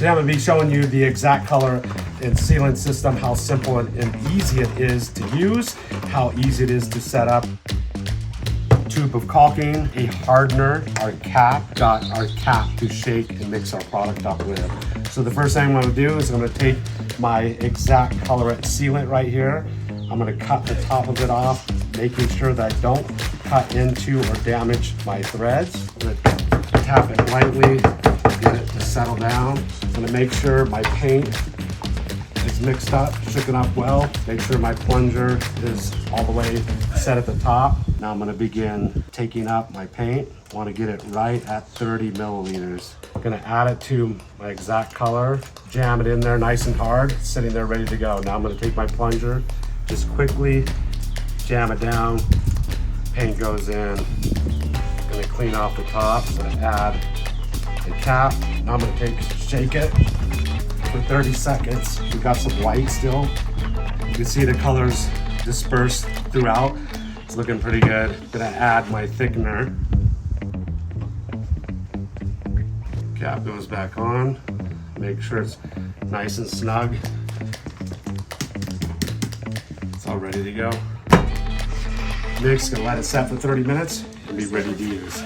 Today I'm going to be showing you the eXact color and sealant system, how simple and easy it is to use, how easy it is to set up. Tube of caulking, a hardener, our cap, got our cap to shake and mix our product up with. So the first thing I'm going to do is I'm going to take my eXact colorant sealant right here. I'm going to cut the top of it off, making sure that I don't cut into or damage my threads. I'm going to tap it lightly, get it to settle down. I'm going to make sure my paint is mixed up, shooken up well. Make sure my plunger is all the way set at the top. Now I'm going to begin taking up my paint. I want to get it right at 30 milliliters. I'm going to add it to my eXact color, jam it in there nice and hard, sitting there ready to go. Now I'm going to take my plunger, just quickly jam it down. Paint goes in. I'm going to clean off the top. I'm going to add the cap. Now I'm going to shake it for 30 seconds. We've got some white still. You can see the colors dispersed throughout. It's looking pretty good. I'm gonna add my thickener. Cap goes back on. Make sure it's nice and snug. It's all ready to go. Mix, gonna let it set for 30 minutes and be ready to use.